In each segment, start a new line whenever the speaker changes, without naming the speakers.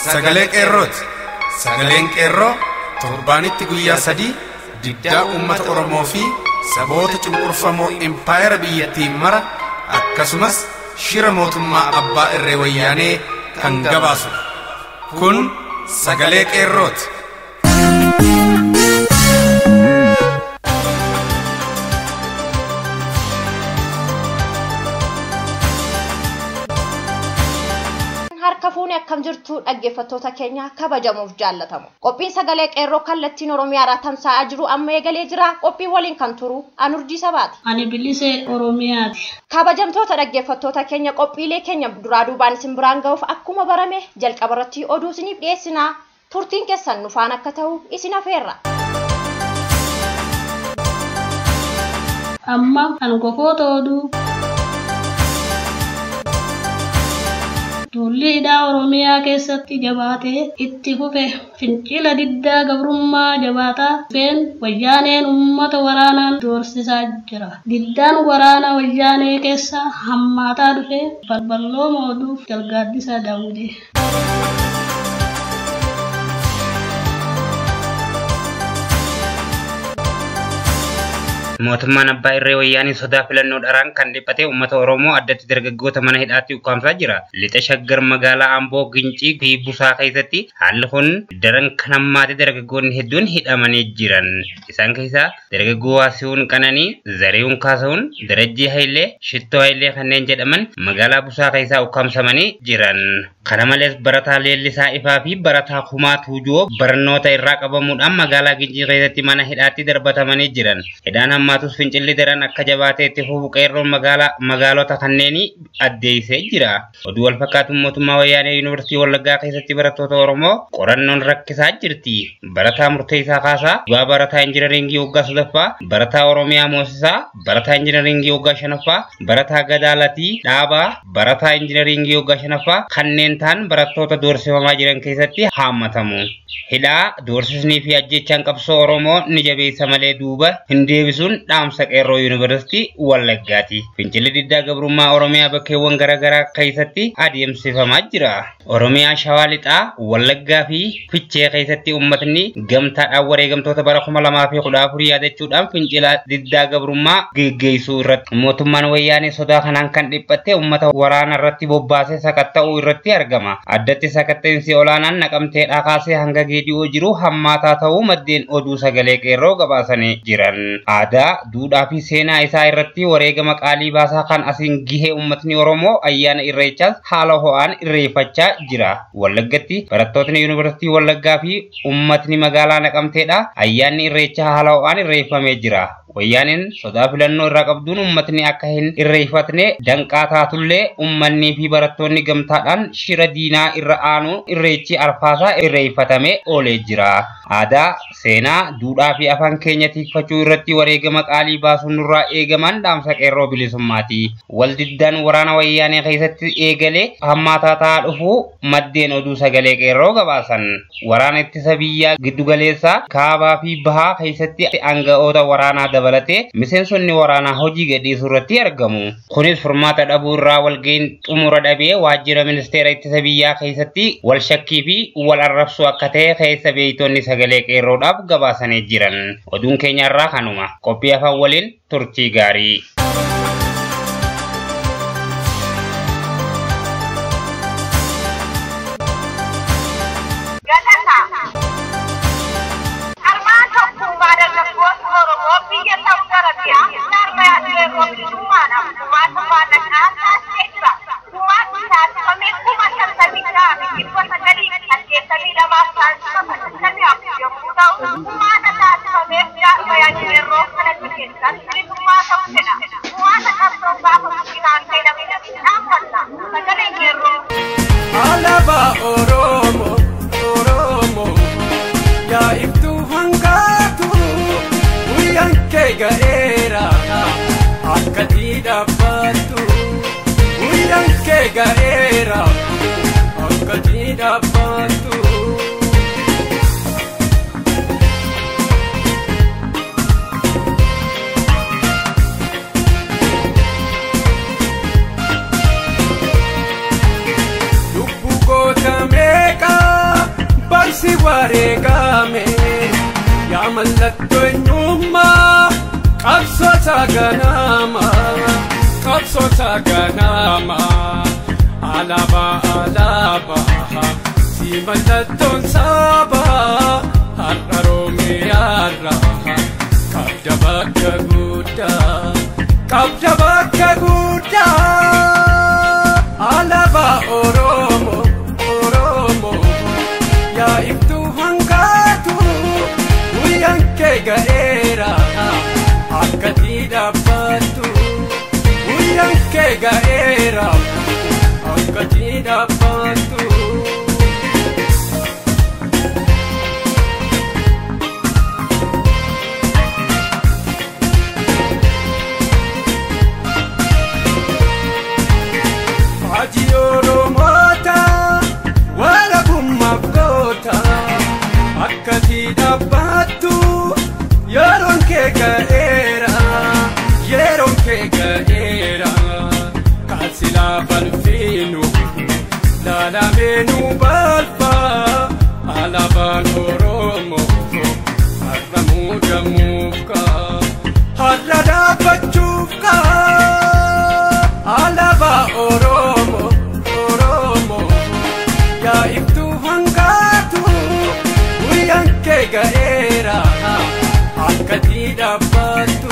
sagalee qeerrooti. Sagaleen qeerroo torbaanitti guyyaa 3 diddaa uummata Oromoo fi saboota cunqurfamoo empire biyyattiin mara akkasumas shira mootummaa abbaa irree wayyaanee kan gabaasu. Kun sagalee qeerrooti.
Harkafuuni akkam jirtu dhaggeeffattoota keenya kabajamuuf jaallatamu. Qophiin sagalee qeerroo kallattiin Oromiyaa tamsa'aa jiru amma eegalee jira. Qophii waliin kan turu Anurjii Sabaati.
Ani Bilisee Oromiyaati.
Kabajamtoota dhaggeeffattoota keenya qophiilee keenya duraa duubaan isin biraan ga'uuf akkuma barame jalqaba irratti oduu isiniif dhiyeessina. Turtiin keessan nufaan akka ta'u isin afeerra.
Amma hangafoota oduu. Tuulliidhaa Oromiyaa keessatti jabaatee itti fufe fincila diddaa gabrummaa jabaataa dhufeen wayyaaneen uummata waraanaan doorsisaa jira. Diddaan waraana wayyaanee keessa hammaataa dhufe balballooma oduuf Jalgaaddisaa Daawudee.
mootummaan abbaa irree wayyaanii sodaa filannoo dharaan kan dhiphate uummata Oromoo addatti dargaggoota mana hidhaatti ukkaamsaa jira. Lixa Shaggar magaalaa Amboo Gincii fi Busaa keessatti haalli kun daran kan hammaate dargaggoonni hedduun hidhamanii jiran. Isaan keessaa dargaggoo Waasiiwwan Qananii, Zariiwwan Kaasa'uun, Darajjii Hayilee, Shittoo Hayilee kanneen jedhaman magaalaa Busaa keessaa ukkaamsamanii jiran. Kana malees barataa Leellisaa Ifaa fi barataa Kumaa Tuujoo barnoota irraa qabamuudhaan magaalaa Gincii keessatti mana hidhaatti darbatamanii jiran. Hidhaan hammaatus fincilli daran akka jabaatee itti fufu qeerroon magaalota kanneenii addeessee jira. Oduu wal fakkaatu mootummaa wayyaanee Yuunivarsiitii Wallaggaa keessatti barattoota Oromoo qorannoon rakkisaa jirti. Barataa Murteessaa Kaasaa, barataa Injiinaringii waggaa 3ffaa, barataa Oromiyaa Moosisaa, barataa Injiinaringii waggaa 5ffaa, barataa Gadaalatii Dhaabaa, barataa Injiinaringii waggaa 5ffaa kanneen ta'an barattoota doorsifamaa jiran keessatti haammatamu. Hidhaa doorsisnii fi ajjechaan qabsoo Oromoo ni jabeessa malee duuba hin deebisuun dhaamsa qeerroo Yuunivarsiitii Wallaggaati. Fincilli diddaa gabrummaa Oromiyaa bakkeewwan garaagaraa keessatti adeemsifamaa jira. Oromiyaa Shawaa Lixaa, Wallaggaa fi Fichee keessatti uummatni gamtaadhaan wareegamtoota bara 2014 yaadachuudhaan fincila diddaa gabrummaa geggeessuu irratti mootummaan wayyaanee sodaa kanaan kan dhiphatte uummata waraana irratti bobbaasee sakatta'uu irratti argama. Addatti sakatta'insi olaanaan Naqamteedhaa kaasee hanga Geediyoo jiru hammaataa ta'uu maddeen oduu sagalee qeerroo gabaasanii jiran. Aadaa, duudhaa fi seenaa isaa irratti wareegama qaalii baasaa kan asiin gihee uummatni Oromoo ayyaana Irreechaas haala ho'aan irreeffachaa jira. Wallaggatti barattootni Yuunivarsiitii Wallaggaa fi uummatni magaalaa Naqamteedhaa ayyaanni Irreechaa haala ho'aan irreeffamee jira. Wayyaaneen sodaa filannoo irraa qabduun uummatni akka hin irreeffatne danqaa taatullee uummanni fi barattoonni gamtaadhaan shira diinaa irra aanuun irreechi arfaasaa irreeffatamee oolee jira. Aadaa, seenaa, duudhaa fi afaan keenya tikfachuu irratti wareegama qaalii baasuun nurraa eegaman dhaamsa qeerroo bilisummaati. Waldiddaan waraana wayyaanee keessatti eegalee hammaataa ta'aa dhufu maddeen oduu sagalee qeerroo gabaasan. Waraana ittisa biyyaa giddugaleessaa kaabaa fi bahaa keessatti aanga'oota waraanaa dabalatee miseensonni waraanaa hojii gadhiisuu irratti argamu. Kunis furmaata dhabuu irraa walga'iin xumura dhabee waajjira ministeera ittisa biyyaa keessatti wal shakkii fi wal arrabsuu akka ta'e keessa beeytonni sagalee qeerroodhaaf gabaasanii jiran. Oduun keenya irraa kanuma. Qophii afaan waliin turtii gaarii.
Alaba Oromo, Oromo, ya ibtu hangatu, uyanke gaera, akadida batu, uyanke gaera, akadida batu. Tameka si wareegame yaa mallattoo eenyummaa qabsoota ganama alaabaa si mallattoon saba har'a Oromiyaarraa qabda bakka guddaa alaabaa Oromoo yaa ibtuu hangaatu guyyaan kee ga'eera akkati dhaabbattu guyyaan kee ga'eera akkati dhaabbattu. Akkati dhaabbattu yeroon kee ga'eera kan silaa balfiinu laalameenuu balfa alaabaan Oromoo har'a muudamuuf har'a dhaabbachuuf alaabaa Oromoo yaa ibtuu hangaatu guyyaan kee ga'eera akkati dhaabbattu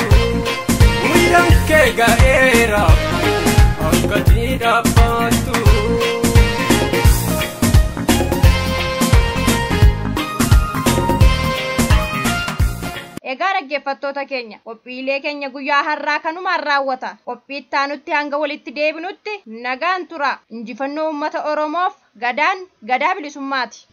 guyyaan kee ga'eera akkati dhaabbattu.
Egaa dhaggeeffattoota keenya qophiilee keenya guyyaa har'aa kanumaan raawwata. Qophii itti aanutti hanga walitti deebinutti nagaan tura. Injifannoo uummata Oromoof gadaa bilisummaati.